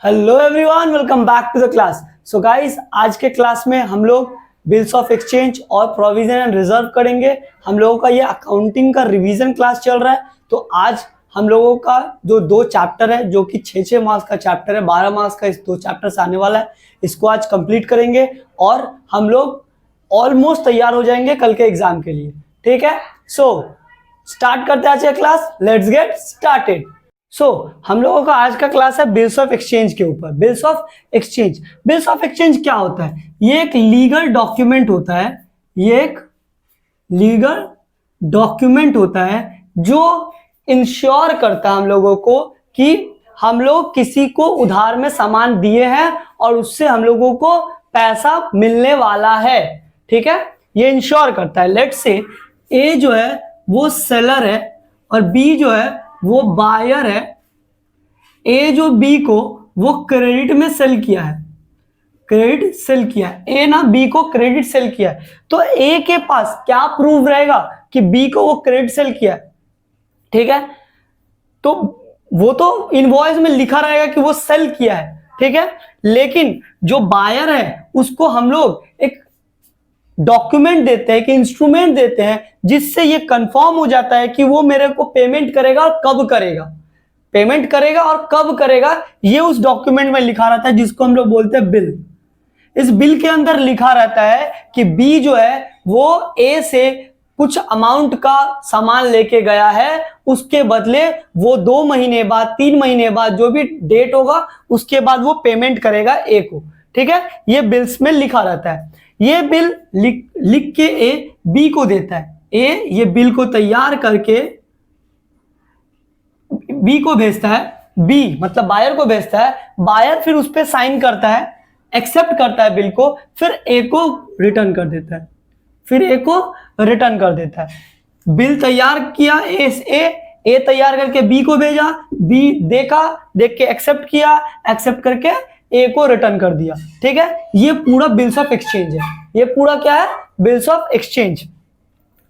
Hello everyone, welcome back to the class. So guys, आज के class में हम लोग बिल्स ऑफ एक्सचेंज और प्रोविजन एंड रिजर्व करेंगे। हम लोगों का ये अकाउंटिंग का रिवीजन क्लास चल रहा है। तो आज हम लोगों का जो दो चैप्टर है, जो कि 6 मार्क्स का चैप्टर है, 12 मार्क्स का इस दो चैप्टर से आने वाला है, इसको आज कंप्लीट करेंगे और हम लोग ऑलमोस्ट तैयार हो जाएंगे कल के एग्जाम के लिए। ठीक है, सो स्टार्ट करते हैं आज का क्लास। Let's get started. हम लोगों का आज का क्लास है बिल्स ऑफ एक्सचेंज के ऊपर। Bills of exchange, bills of exchange क्या होता है? ये एक लीगल डॉक्यूमेंट होता है। ये एक लीगल डॉक्यूमेंट होता है जो इंश्योर करता है हम लोगों को कि हम लोग किसी को उधार में सामान दिए हैं और उससे हम लोगों को पैसा मिलने वाला है। ठीक है, ये इंश्योर करता है। लेट्स से ए जो है वो सेलर है और बी जो है वो बायर है। ए जो बी को वो क्रेडिट में सेल किया है, क्रेडिट सेल किया है। ए ना बी को क्रेडिट सेल किया है, तो ए के पास क्या प्रूफ रहेगा कि बी को वो क्रेडिट सेल किया है? ठीक है, तो वो तो इनवॉइस में लिखा रहेगा कि वो सेल किया है। ठीक है, लेकिन जो बायर है उसको हम लोग एक डॉक्यूमेंट देते हैं कि इंस्ट्रूमेंट देते हैं जिससे ये कंफर्म हो जाता है कि वो मेरे को पेमेंट करेगा और कब करेगा। पेमेंट करेगा और कब करेगा ये उस डॉक्यूमेंट में लिखा रहता है, जिसको हम लोग बोलते हैं बिल। इस बिल के अंदर लिखा रहता है कि बी जो है वो ए से कुछ अमाउंट का सामान लेके गया है, उसके बदले वो 2 महीने बाद 3 महीने बाद जो भी डेट होगा उसके बाद वो पेमेंट करेगा ए को। ठीक है, ये बिल्स में लिखा रहता है। ये बिल लिख के ए बी को देता है। ए ये बिल को तैयार करके बी को भेजता है, बी मतलब बायर को भेजता है। बायर फिर उस पर साइन करता है, एक्सेप्ट करता है बिल को, फिर ए को रिटर्न कर देता है, फिर ए को रिटर्न कर देता है। बिल तैयार किया ए तैयार करके बी को भेजा, बी देखा, देख के एक्सेप्ट किया, एक्सेप्ट करके ए को रिटर्न कर दिया। ठीक है, ये पूरा बिल्स ऑफ एक्सचेंज है। ये पूरा क्या है? Bills of exchange.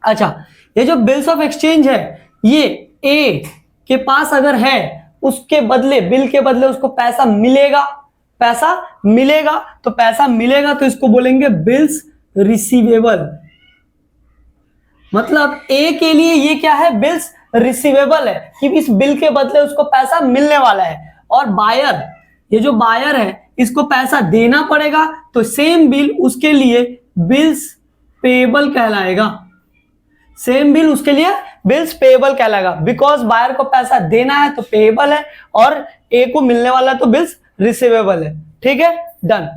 अच्छा, ये जो बिल्स ऑफ एक्सचेंज है ये ए के पास अगर है, उसके बदले बिल के बदले उसको पैसा मिलेगा, तो इसको बोलेंगे बिल्स रिसीवेबल। मतलब ए के लिए ये क्या है? बिल्स रिसीवेबल है कि इस बिल के बदले उसको पैसा मिलने वाला है। और बायर, ये जो बायर है इसको पैसा देना पड़ेगा, तो सेम बिल उसके लिए बिल्स पेएबल कहलाएगा। सेम बिल उसके लिए बिल्स पेएबल कहलाएगा, बिकॉज बायर को पैसा देना है तो पेएबल है और ए को मिलने वाला है तो बिल्स रिसीवेबल है। ठीक है, डन।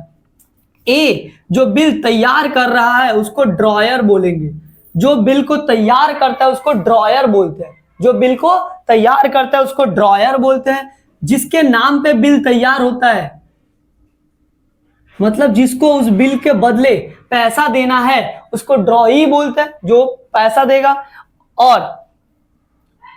ए जो बिल तैयार कर रहा है उसको ड्रॉयर बोलेंगे। जो बिल को तैयार करता है उसको ड्रॉयर बोलते हैं। जो बिल को तैयार करता है उसको ड्रॉयर बोलते हैं। जिसके नाम पे बिल तैयार होता है, मतलब जिसको उस बिल के बदले पैसा देना है, उसको ड्रॉई बोलते हैं, जो पैसा देगा। और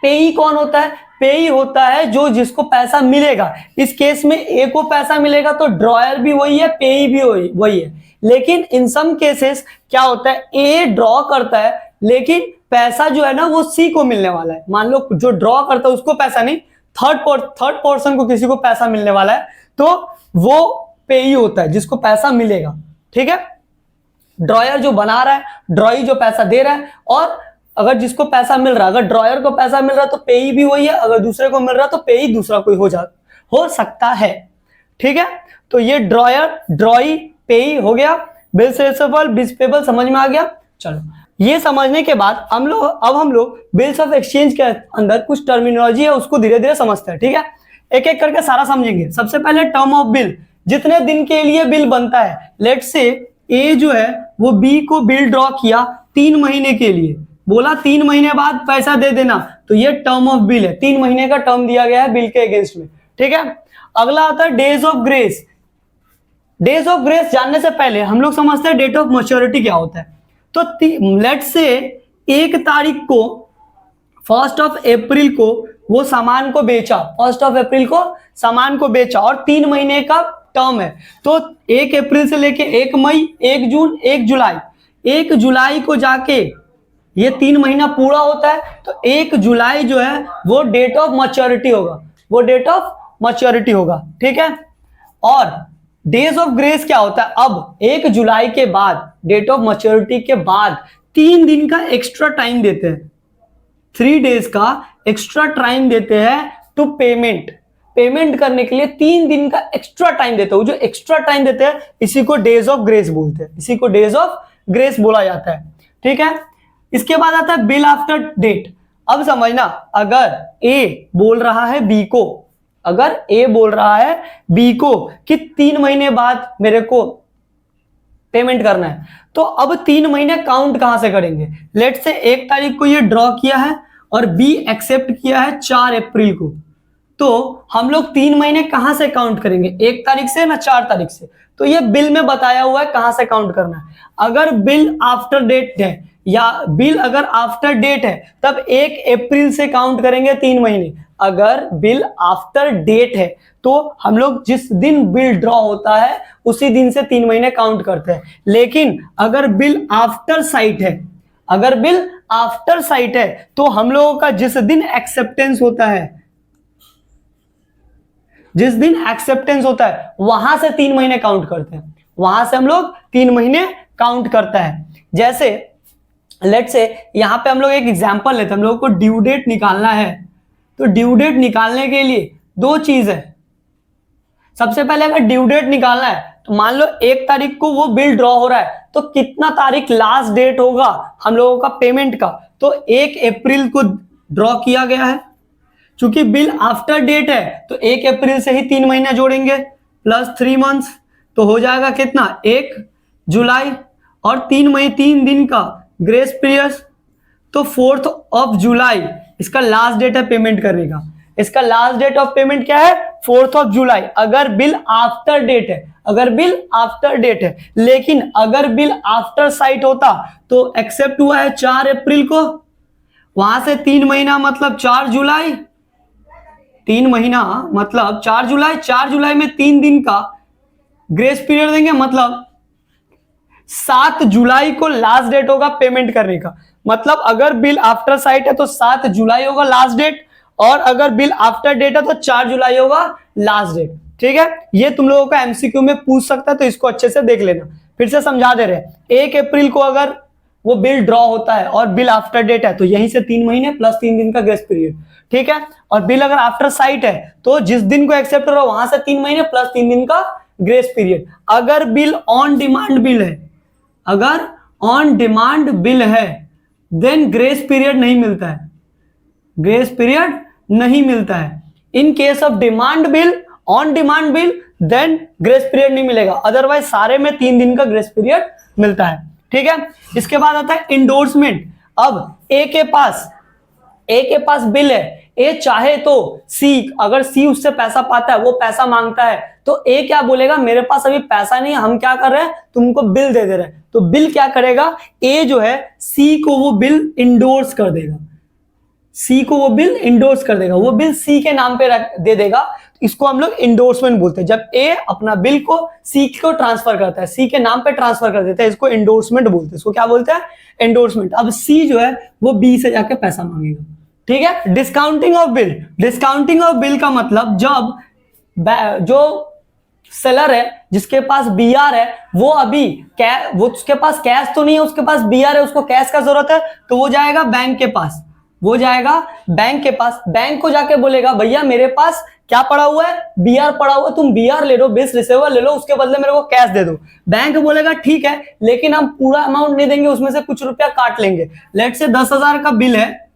पेई कौन होता है? पेई होता है जो जिसको पैसा मिलेगा। इस केस में ए को पैसा मिलेगा तो ड्रॉयर भी वही है, पेई भी वही है। लेकिन इन सम केसेस क्या होता है, ए ड्रॉ करता है लेकिन पैसा जो है ना वो सी को मिलने वाला है। मान लो जो ड्रॉ करता है उसको पैसा नहीं, थर्ड पर्सन को किसी को पैसा मिलने वाला है, तो वो पेई होता है जिसको पैसा मिलेगा। ठीक है, ड्रॉयर जो बना रहा है, ड्रॉई जो पैसा दे रहा है, और अगर जिसको पैसा मिल रहा है, अगर ड्रॉयर को पैसा मिल रहा है तो पेई भी वही है, अगर दूसरे को मिल रहा है तो पेई दूसरा कोई हो सकता है। ठीक है, तो ये ड्रॉयर, ड्रॉई, पेई हो गया। बिल्स रिसीवेबल, बिल्स पेएबल समझ में आ गया। चलो, ये समझने के बाद हम लोग बिल्स ऑफ एक्सचेंज के अंदर कुछ टर्मिनोलॉजी है उसको धीरे धीरे समझते हैं। ठीक है, एक एक करके सारा समझेंगे। सबसे पहले टर्म ऑफ बिल, जितने दिन के लिए बिल बनता है। लेट्स से ए जो है वो बी को बिल ड्रॉ किया 3 महीने के लिए, बोला 3 महीने बाद पैसा दे देना, तो ये टर्म ऑफ बिल है। 3 महीने का टर्म दिया गया है बिल के अगेंस्ट में। ठीक है, अगला आता है days of grace. Days of grace जानने से पहले हम लोग समझते हैं डेट ऑफ मैच्योरिटी क्या होता है। तो लेट्स से 1 तारीख को, 1 अप्रैल को वो सामान को बेचा, 1 अप्रैल को सामान को बेचा और 3 महीने का टर्म है। तो 1 अप्रैल से लेके 1 मई, 1 जून, 1 जुलाई, 1 जुलाई को जाके ये 3 महीना पूरा होता है, तो 1 जुलाई जो है वो डेट ऑफ मैच्योरिटी होगा, वो डेट ऑफ मैच्योरिटी होगा। ठीक है, और डेज ऑफ ग्रेस क्या होता है, अब 1 जुलाई के बाद, डेट ऑफ मैच्योरिटी के बाद 3 दिन का एक्स्ट्रा टाइम देते हैं, 3 डेज का एक्स्ट्रा टाइम देते हैं टू पेमेंट करने के लिए 3 दिन का एक्स्ट्रा टाइम देते हैं। जो एक्स्ट्रा टाइम देते हैं इसी को डेज ऑफ ग्रेस बोलते हैं, इसी को डेज ऑफ ग्रेस बोला जाता है। ठीक है, इसके बाद आता है बिल आफ्टर डेट। अब समझना, अगर ए बोल रहा है बी को, अगर ए बोल रहा है बी को कि 3 महीने बाद मेरे को पेमेंट करना है, तो अब 3 महीने काउंट कहां से करेंगे। लेट से 1 तारीख को ये ड्रॉ किया है और बी एक्सेप्ट किया है 4 अप्रैल को, तो हम लोग 3 महीने कहां से काउंट करेंगे, 1 तारीख से ना 4 तारीख से। तो ये बिल में बताया हुआ है कहां से काउंट करना है। अगर बिल आफ्टर डेट है या बिल अगर आफ्टर डेट है तब 1 अप्रैल से काउंट करेंगे 3 महीने। अगर बिल आफ्टर डेट है तो हम लोग जिस दिन बिल ड्रॉ होता है उसी दिन से 3 महीने काउंट करते हैं। लेकिन अगर बिल आफ्टर साइट है, अगर बिल आफ्टर साइट है तो हम लोगों का जिस दिन एक्सेप्टेंस होता है, जिस दिन एक्सेप्टेंस होता है वहां से 3 महीने काउंट करते हैं, वहां से हम लोग 3 महीने काउंट करता है। जैसे लेट से यहां पे हम लोग एक एग्जांपल लेते हैं, हम लोगों को ड्यू डेट निकालना है, तो ड्यू डेट निकालने के लिए 2 चीज है। सबसे पहले अगर ड्यू डेट निकालना है तो मान लो 1 तारीख को वो बिल ड्रॉ हो रहा है, तो कितना तारीख लास्ट डेट होगा हम लोगों का पेमेंट का, तो 1 अप्रैल को ड्रॉ किया गया है। चूंकि बिल आफ्टर डेट है तो 1 अप्रैल से ही 3 महीने जोड़ेंगे प्लस 3 मंथ्स, तो हो जाएगा कितना 1 जुलाई और 3 दिन का ग्रेस पीरियड, तो 4 जुलाई इसका लास्ट डेट है पेमेंट करने का। इसका लास्ट डेट ऑफ पेमेंट क्या है 4 जुलाई, अगर बिल आफ्टर डेट है, अगर बिल आफ्टर डेट है। लेकिन अगर बिल आफ्टर साइट होता तो एक्सेप्ट हुआ है 4 अप्रैल को, वहां से 3 महीना मतलब 4 जुलाई, 3 महीना मतलब 4 जुलाई, 4 जुलाई में 3 दिन का ग्रेस पीरियड देंगे, मतलब 7 जुलाई को लास्ट डेट होगा पेमेंट करने का। मतलब अगर बिल आफ्टर साइट है तो 7 जुलाई होगा लास्ट डेट, और अगर बिल आफ्टर डेट है तो 4 जुलाई होगा लास्ट डेट। ठीक है, ये तुम लोगों का एमसीक्यू में पूछ सकता है, तो इसको अच्छे से देख लेना। फिर से समझा दे रहे, 1 अप्रैल को अगर वो बिल ड्रॉ होता है और बिल आफ्टर डेट है तो यहीं से 3 महीने प्लस 3 दिन का ग्रेस पीरियड। ठीक है, और बिल अगर आफ्टर साइट है तो जिस दिन को एक्सेप्ट हो रहा है वहां से 3 महीने प्लस 3 दिन का ग्रेस पीरियड। अगर बिल ऑन डिमांड बिल है, अगर ऑन डिमांड बिल है देन ग्रेस पीरियड नहीं मिलता है, ग्रेस पीरियड नहीं मिलता है। In case of demand bill, on demand bill, then grace period नहीं मिलेगा, अदरवाइज सारे में 3 दिन का ग्रेस पीरियड मिलता है। ठीक है, इसके बाद आता है इंडोर्समेंट। अब ए के पास बिल है, ए चाहे तो सी, अगर सी उससे पैसा पाता है, वो पैसा मांगता है, तो ए क्या बोलेगा मेरे पास अभी पैसा नहीं है, हम क्या कर रहे हैं तुमको बिल दे रहे हैं। तो बिल क्या करेगा, ए जो है सी को वो बिल इंडोर्स कर देगा, सी को वो बिल इंडोर्स कर देगा, वो बिल सी के नाम पे दे देगा। इसको हम लोग इंडोर्समेंट बोलते हैं। जब ए अपना बिल को सी को ट्रांसफर करता है, सी के नाम पे ट्रांसफर कर देता है, इसको इंडोर्समेंट बोलते हैं। इसको क्या बोलते हैं, इंडोर्समेंट। अब सी जो है वो बी से जाके पैसा मांगेगा। ठीक है, discounting of bill. Discounting of bill का मतलब जब जो सेलर है जिसके पास बीआर है वो अभी वो उसके पास कैश तो नहीं है, उसके पास बीआर है, उसको कैश का जरूरत है, तो वो जाएगा बैंक के पास, वो जाएगा बैंक के पास, बैंक को जाके बोलेगा भैया मेरे पास क्या पड़ा हुआ है, बीआर पड़ा हुआ है, तुम बीआर ले लो, बिल्स रिसीवर ले लो, उसके बदले मेरे को कैश दे दो। बैंक बोलेगा ठीक है, लेकिन हम पूरा अमाउंट नहीं देंगे, उसमें से कुछ रुपया काट लेंगे। लेट से 10,000 का बिल है,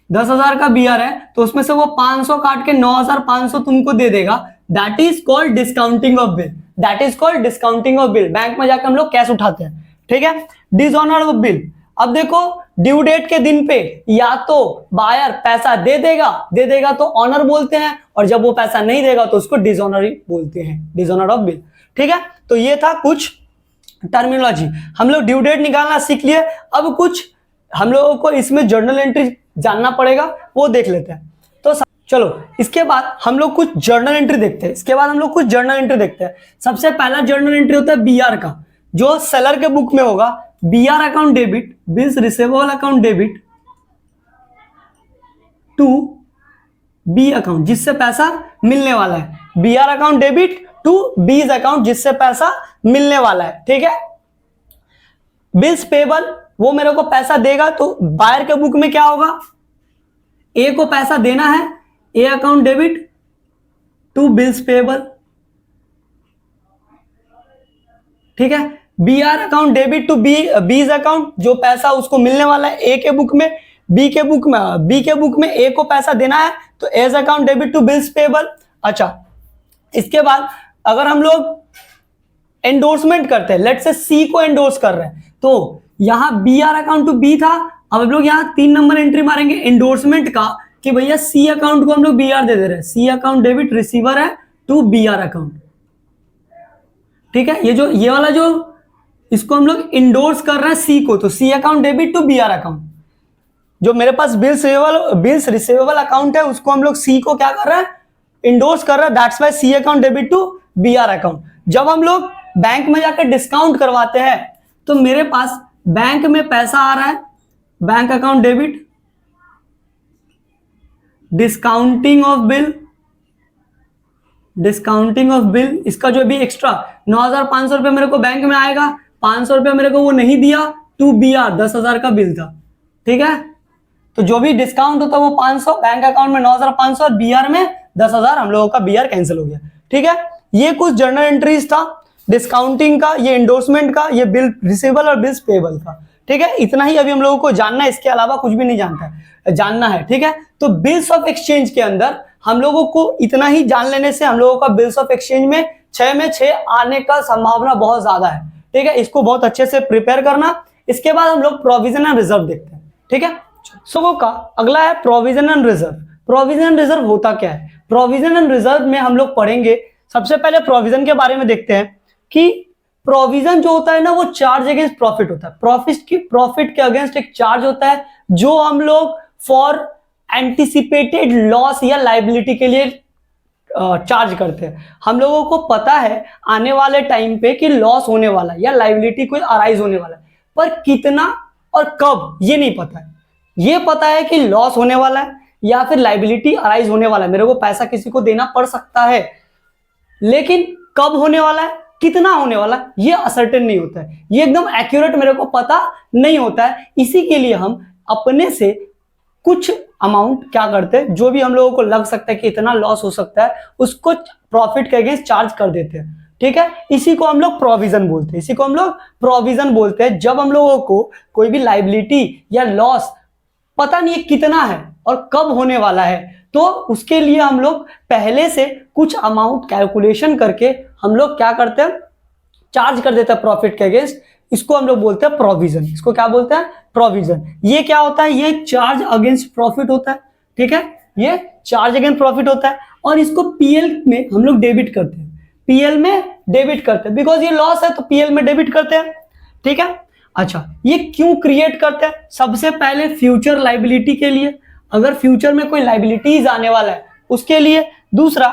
10,000 का बीआर है, तो उसमें से वो 500 काट के 9,500 तुमको दे देगा। That is called discounting of bill, that is called discounting of bill. Bank में जाकर हम लोग कैश उठाते हैं। ठीक है, डिसऑनर ऑफ बिल। अब देखो ड्यू डेट के दिन पे या तो बायर पैसा दे देगा तो ऑनर बोलते हैं, और जब वो पैसा नहीं देगा तो उसको डिसऑनर बोलते हैं, डिसऑनर ऑफ बिल। ठीक है, तो ये था कुछ टर्मिनोलॉजी। हम लोग ड्यू डेट निकालना सीख लिए। अब कुछ हम लोगों को इसमें जर्नल एंट्री जानना पड़ेगा, वो देख लेते हैं। तो चलो इसके बाद हम लोग कुछ जर्नल एंट्री देखते हैं। इसके बाद हम लोग कुछ जर्नल एंट्री देखते हैं। सबसे पहला जर्नल एंट्री होता है बीआर का, जो सेलर के बुक में होगा। BR account debit, bills receivable account debit to B account, जिससे पैसा मिलने वाला है। BR account debit to B's account, जिससे पैसा मिलने वाला है। ठीक है, बिल्स पेबल वो मेरे को पैसा देगा, तो बायर के बुक में क्या होगा, ए को पैसा देना है, A account debit to bills payable. ठीक है, B R account debit to B's account, जो पैसा उसको मिलने वाला है ए के बुक में, बी के बुक में ए को पैसा देना है, तो A's account debit to bills payable. अच्छा, इसके बाद अगर हम लोग एंडोर्समेंट करते हैं, लेट्स से सी को एंडोर्स कर रहे हैं, तो यहां B R account to B था, अब हम लोग यहाँ 3 नंबर एंट्री मारेंगे एंडोर्समेंट का, कि भैया सी अकाउंट को हम लोग बी आर दे रहे हैं, सी अकाउंट डेबिट रिसीवर है टू बी आर अकाउंट। ठीक है, ये वाला जो इसको हम लोग इंडोर्स कर रहे हैं सी को, तो C account debit to B R account. जो मेरे पास बिल्स रिसीवेबल अकाउंट है, उसको हम लोग सी को क्या कर रहे हैं, इंडोर्स कर रहे हैं, that's why C account debit to B R account. जब हम लोग बैंक में जाकर डिस्काउंट करवाते हैं, तो मेरे पास बैंक में पैसा आ रहा है, bank account debit discounting of bill, इसका जो भी एक्स्ट्रा 9,500 रुपये मेरे को बैंक में आएगा, 500 रुपये मेरे को वो नहीं दिया, टू बी आर 10,000 का बिल था। ठीक है, तो जो भी डिस्काउंट होता है वो 500, बैंक अकाउंट में 9,500 और बी आर में 10,000, हम लोगों का बी आर कैंसिल हो गया। ठीक है, ये कुछ जर्नल एंट्रीज था डिस्काउंटिंग का, ये एंडोर्समेंट का, ये बिल रिसीवेबल और बिल्स पेबल का। ठीक है, इतना ही अभी हम लोगों को जानना है, इसके अलावा कुछ भी नहीं जानना है। ठीक है, तो बिल्स ऑफ एक्सचेंज के अंदर हम लोगों को इतना ही जान लेने से हम लोगों का बिल्स ऑफ एक्सचेंज में 6 में 6 आने का संभावना बहुत ज्यादा है। ठीक है, इसको बहुत अच्छे से प्रिपेयर करना। इसके बाद हम लोग प्रोविजन एंड रिजर्व देखते हैं। ठीक है, सो का अगला है provision and reserve. Provision and reserve होता क्या है? प्रोविजन एंड रिजर्व में हम लोग पढ़ेंगे, सबसे पहले प्रोविजन के बारे में देखते हैं कि प्रोविजन जो होता है ना, वो चार्ज अगेंस्ट प्रॉफिट होता है। प्रॉफिट के अगेंस्ट एक चार्ज होता है, जो हम लोग फॉर एंटिसिपेटेड लॉस या लाइबिलिटी के लिए चार्ज करते हैं। हम लोगों को पता है आने वाले टाइम पे कि लॉस होने वाला है या लाइबिलिटी कोई अराइज होने वाला है, पर कितना और कब ये नहीं पता है। ये पता है कि लॉस होने वाला है या फिर लाइबिलिटी अराइज होने वाला है, मेरे को पैसा किसी को देना पड़ सकता है, लेकिन कब होने वाला है, कितना होने वाला है, ये असर्टेन नहीं होता है, ये एकदम एक्यूरेट मेरे को पता नहीं होता है। इसी के लिए हम अपने से कुछ अमाउंट क्या करते हैं, जो भी हम लोगों को लग सकता है कि इतना लॉस हो सकता है, उसको प्रॉफिट के अगेंस्ट चार्ज कर देते हैं। ठीक है, इसी को हम लोग प्रोविजन बोलते हैं। जब हम लोगों को कोई भी लाइबिलिटी या लॉस पता नहीं है कितना है और कब होने वाला है, तो उसके लिए हम लोग पहले से कुछ अमाउंट कैलकुलेशन करके हम लोग क्या करते हैं, चार्ज कर देते हैं प्रॉफिट के अगेंस्ट। इसको हम लोग बोलते हैं प्रोविजन। इसको क्या बोलते हैं? प्रोविजन। ये क्या होता है? ये चार्ज अगेंस्ट प्रॉफिट होता है। ठीक है, ये चार्ज अगेंस्ट प्रॉफिट होता है, और इसको पीएल में हम लोग डेबिट करते हैं। पीएल में डेबिट करते हैं बिकॉज ये लॉस है, तो पीएल में डेबिट करते हैं। ठीक है, अच्छा, ये क्यों क्रिएट करते हैं? सबसे पहले फ्यूचर लाइबिलिटी के लिए, अगर फ्यूचर में कोई लाइबिलिटीज आने वाला है उसके लिए। दूसरा,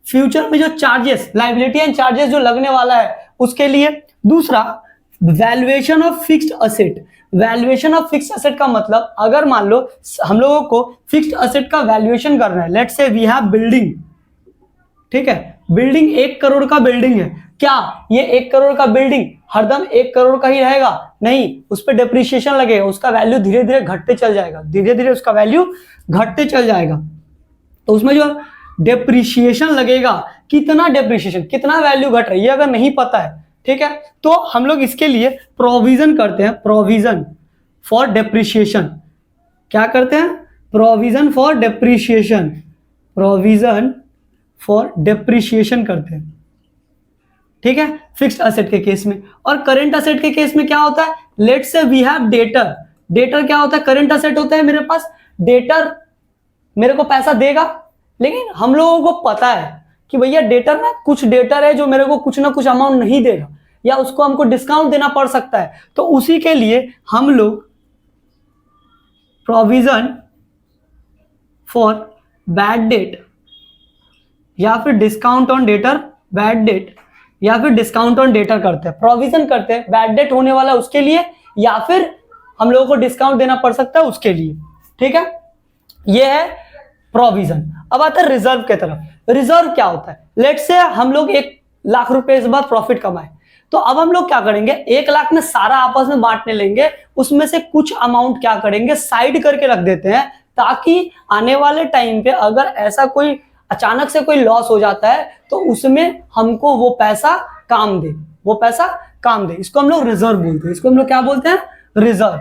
फ्यूचर में जो चार्जेस, लाइबिलिटी एंड चार्जेस जो लगने वाला है उसके लिए। दूसरा, valuation of fixed asset. Valuation of fixed asset का मतलब, अगर मान लो हम लोगों को फिक्स्ड असेट का वैल्यूएशन करना है, let's say we have building. ठीक है, बिल्डिंग 1 करोड़ का बिल्डिंग है। क्या ये 1 करोड़ का बिल्डिंग हरदम 1 करोड़ का ही रहेगा? नहीं, उस पर डेप्रिसिएशन लगेगा, उसका वैल्यू धीरे धीरे घटते चल जाएगा, धीरे धीरे उसका वैल्यू घटते चल जाएगा। तो उसमें जो डेप्रिसिएशन लगेगा, कितना डेप्रिसिएशन, कितना वैल्यू घट रही है, अगर नहीं पता है, ठीक है, तो हम लोग इसके लिए प्रोविजन करते हैं, प्रोविजन फॉर डेप्रिसिएशन। क्या करते हैं? Provision for depreciation, provision for depreciation करते हैं। ठीक है, फिक्स्ड असेट के केस में। और करंट असेट के केस में क्या होता है? Let's say we have debtor. Debtor क्या होता है? करंट असेट होता है मेरे पास। डेटर मेरे को पैसा देगा, लेकिन हम लोगों को पता है कि भैया डेटर ना, कुछ डेटर है जो मेरे को कुछ ना कुछ अमाउंट नहीं देगा, या उसको हमको डिस्काउंट देना पड़ सकता है। तो उसी के लिए हम लोग प्रोविजन फॉर बैड डेट या फिर discount on debtor, bad debt या फिर डिस्काउंट ऑन डेटर करते हैं। प्रोविजन करते हैं बैड डेट होने वाला है उसके लिए, या फिर हम लोगों को डिस्काउंट देना पड़ सकता है उसके लिए। ठीक है, ये है प्रोविजन। अब आता है रिजर्व के तरफ। रिजर्व क्या होता है? लेट्स से हम लोग 1,00,000 रुपए इस बार प्रॉफिट कमाए, तो अब हम लोग क्या करेंगे, 1,00,000 में सारा आपस में बांटने लेंगे, उसमें से कुछ अमाउंट क्या करेंगे, साइड करके रख देते हैं, ताकि आने वाले टाइम पे अगर ऐसा कोई अचानक से कोई लॉस हो जाता है तो उसमें हमको वो पैसा काम दे, वो पैसा काम दे। इसको हम लोग रिजर्व बोलते हैं। इसको हम लोग क्या बोलते हैं? रिजर्व।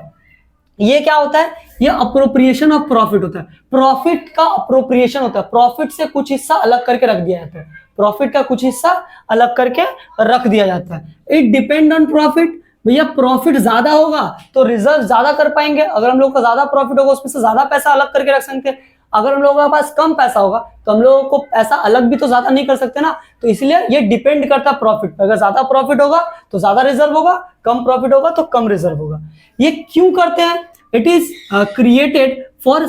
ये क्या होता है? ये अप्रोप्रिएशन ऑफ प्रॉफिट होता है। प्रॉफिट का अप्रोप्रिएशन होता है, प्रॉफिट से कुछ हिस्सा अलग करके रख दिया जाता है, प्रॉफिट का कुछ हिस्सा अलग करके रख दिया जाता है। It depend on profit. भैया प्रॉफिट ज्यादा होगा तो रिजर्व ज्यादा कर पाएंगे, अगर हम लोग का ज्यादा प्रॉफिट होगा उसमें से ज्यादा पैसा अलग करके रख सकते हैं। अगर हम लोगों के पास कम पैसा होगा तो हम लोगों को पैसा अलग भी तो ज्यादा नहीं कर सकते ना, तो इसलिए ये डिपेंड करता है प्रॉफिट पर। अगर ज्यादा प्रॉफिट होगा तो ज्यादा रिजर्व होगा, कम प्रॉफिट होगा तो कम रिजर्व होगा। ये क्यों करते हैं? It is created for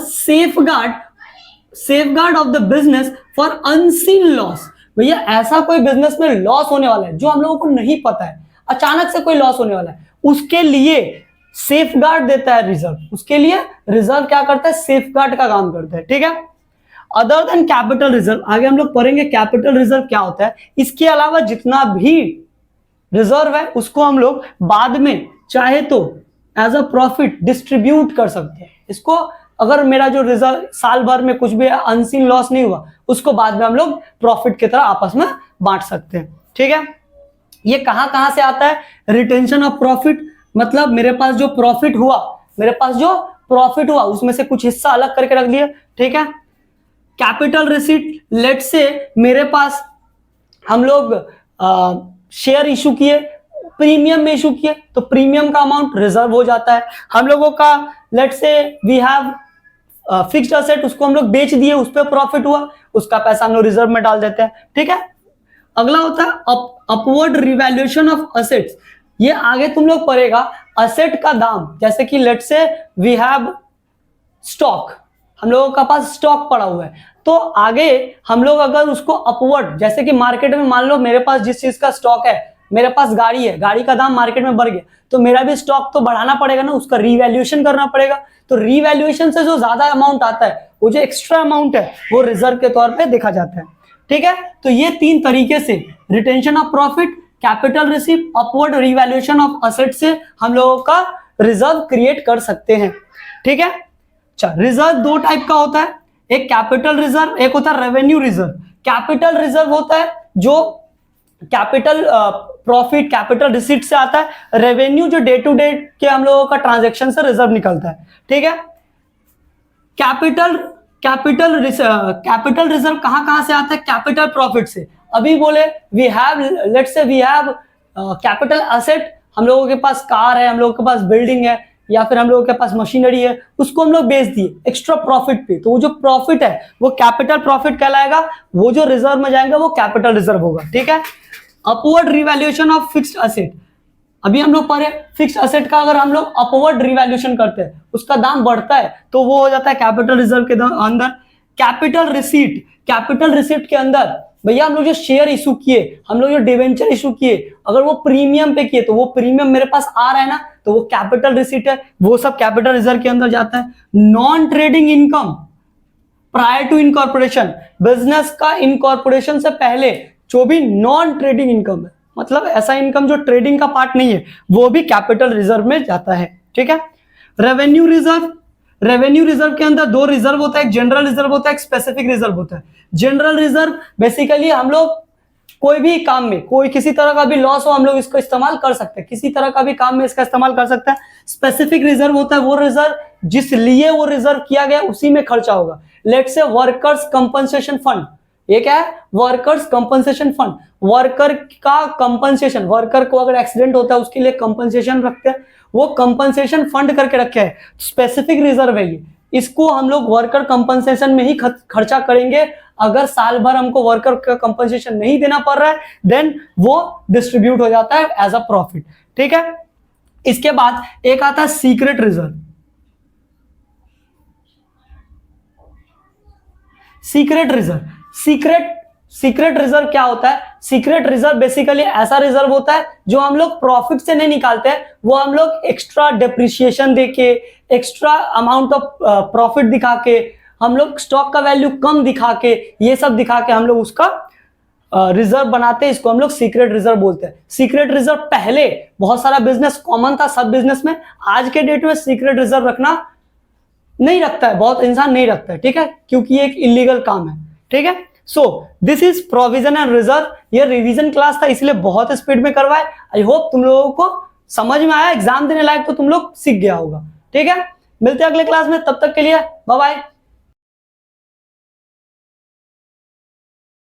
safeguard of the business for unseen loss. भैया ऐसा कोई बिजनेस में लॉस होने वाला है जो हम लोगों को नहीं पता है, अचानक से कोई लॉस होने वाला है, उसके लिए सेफगार्ड देता है रिजर्व। उसके लिए रिजर्व क्या करता है? सेफगार्ड का काम करता है। ठीक है। अदर देन कैपिटल रिजर्व, आगे हम लोग पढ़ेंगे कैपिटल रिजर्व क्या होता है। इसके अलावा जितना भी रिजर्व है उसको हम लोग बाद में चाहे तो एज अ प्रॉफिट डिस्ट्रीब्यूट कर सकते हैं। इसको अगर मेरा जो रिजर्व साल भर में कुछ भी अनसीन लॉस नहीं हुआ, उसको बाद में हम लोग प्रॉफिट की तरह आपस में बांट सकते हैं। ठीक है। ये कहां से आता है? रिटेंशन ऑफ प्रॉफिट, मतलब मेरे पास जो प्रॉफिट हुआ उसमें से कुछ हिस्सा अलग करके रख दिया। ठीक है। कैपिटल रिसीट, लेट से मेरे पास हम लोग शेयर इशू किए, प्रीमियम में इशू किए, तो प्रीमियम का अमाउंट रिजर्व हो जाता है। हम लोगों का लेट से वी हैव फिक्स्ड असेट, उसको हम लोग बेच दिए, उस पर प्रॉफिट हुआ, उसका पैसा हम लोग रिजर्व में डाल देते हैं। ठीक है। अगला होता है अपवर्ड रिवैल्यूएशन ऑफ असेट्स। ये आगे तुम लोग पढ़ेगा, असेट का दाम, जैसे कि लेट से वी हैव स्टॉक, हम लोगों का पास स्टॉक पड़ा हुआ है, तो आगे हम लोग अगर उसको अपवर्ड, जैसे कि मार्केट में मान लो मेरे पास जिस चीज का स्टॉक है, मेरे पास गाड़ी है, गाड़ी का दाम मार्केट में बढ़ गया, तो मेरा भी स्टॉक तो बढ़ाना पड़ेगा ना, उसका रीवैल्यूएशन करना पड़ेगा। तो रीवैल्यूएशन से जो ज्यादा अमाउंट आता है, वो जो एक्स्ट्रा अमाउंट है, वो रिजर्व के तौर पे देखा जाता है। ठीक है। तो ये 3 तरीके से retention of profit, capital receive, upward revaluation of asset से हम लोगों का रिजर्व क्रिएट कर सकते हैं। ठीक है। अच्छा, रिजर्व 2 टाइप का होता है, एक कैपिटल रिजर्व, एक होता है रेवेन्यू रिजर्व। कैपिटल रिजर्व होता है जो कैपिटल प्रॉफिट, कैपिटल रिसीट से आता है। रेवेन्यू जो डे टू डे के हम लोगों का ट्रांजैक्शन से रिजर्व निकलता है। ठीक है। कैपिटल रिजर्व कहां से आता है? कैपिटल प्रॉफिट से। अभी बोले we have, let's say we have capital asset, हम लोगों के पास कार है, हम लोगों के पास बिल्डिंग है, या फिर हम लोगों के पास मशीनरी है, उसको हम लोग बेच दिए एक्स्ट्रा प्रॉफिट पे, तो वो जो प्रॉफिट है वो कैपिटल प्रॉफिट कहलाएगा, वो जो रिजर्व में जाएगा वो कैपिटल रिजर्व होगा। ठीक है। Upward revaluation of fixed asset, अभी हम लोग पढ़े फिक्स्ड असेट का अगर हम लोग अपवर्ड रिवैल्यूएशन करते हैं, उसका दाम बढ़ता है, तो वो हो जाता है कैपिटल रिजर्व के अंदर। कैपिटल रिसीट के अंदर भैया हम लोग जो शेयर इशू किए, हम लोग जो डिवेंचर इशू किए, अगर वो प्रीमियम पे किए तो वो प्रीमियम मेरे पास आ रहा है ना, तो वो कैपिटल रिसीट है, वो सब कैपिटल रिजर्व के अंदर जाता है। Non trading income prior to incorporation, business का इनकॉर्पोरेशन से पहले जो भी नॉन ट्रेडिंग इनकम है, मतलब ऐसा इनकम जो ट्रेडिंग का पार्ट नहीं है, वो भी कैपिटल रिजर्व में जाता है। ठीक है। रेवेन्यू रिजर्व के अंदर 2 रिजर्व होता है, एक जनरल रिजर्व होता है, एक स्पेसिफिक रिजर्व होता है। जनरल रिजर्व बेसिकली हम लोग कोई भी काम में, कोई किसी तरह का भी लॉस हो, हम लोग इसको इस्तेमाल कर सकते हैं, किसी तरह का भी काम में इसका इस्तेमाल कर सकते हैं। स्पेसिफिक रिजर्व होता है वो रिजर्व जिस लिए वो रिजर्व किया गया उसी में खर्चा होगा। Let's say workers compensation fund, ये क्या है? Workers compensation fund. वर्कर का कंपनसेशन, वर्कर को अगर एक्सीडेंट होता है उसके लिए कंपनसेशन रखते हैं, वो कंपनसेशन फंड करके रखे हैं, स्पेसिफिक रिजर्व है ये। इसको हम लोग वर्कर कंपनसेशन में ही खर्चा करेंगे। अगर साल भर हमको वर्कर का कंपनसेशन नहीं देना पड़ रहा है, देन वो डिस्ट्रीब्यूट हो जाता है एज अ प्रॉफिट। ठीक है। इसके बाद एक आता है सीक्रेट रिजर्व। सीक्रेट रिजर्व क्या होता है? सीक्रेट रिजर्व बेसिकली ऐसा रिजर्व होता है जो हम लोग प्रॉफिट से नहीं निकालते हैं, वो हम लोग एक्स्ट्रा डेप्रिसिएशन देके, एक्स्ट्रा अमाउंट ऑफ प्रॉफिट दिखा के, हम लोग स्टॉक का वैल्यू कम दिखा के, ये सब दिखा के हम लोग उसका रिजर्व बनाते हैं। इसको हम लोग सीक्रेट रिजर्व बोलते हैं। सीक्रेट रिजर्व पहले बहुत सारा बिजनेस कॉमन था सब बिजनेस में, आज के डेट में सीक्रेट रिजर्व रखना नहीं रखता है, बहुत इंसान नहीं रखता है, ठीक है, क्योंकि ये एक इलीगल काम है, ठीक है। So this is provision and reserve. ये रिवीजन क्लास था इसलिए बहुत स्पीड में करवाए। आई होप तुम लोगों को समझ में आया, एग्जाम देने लायक तो तुम लोग सीख गया होगा, ठीक है। मिलते हैं अगले क्लास में, तब तक के लिए बाय बाय।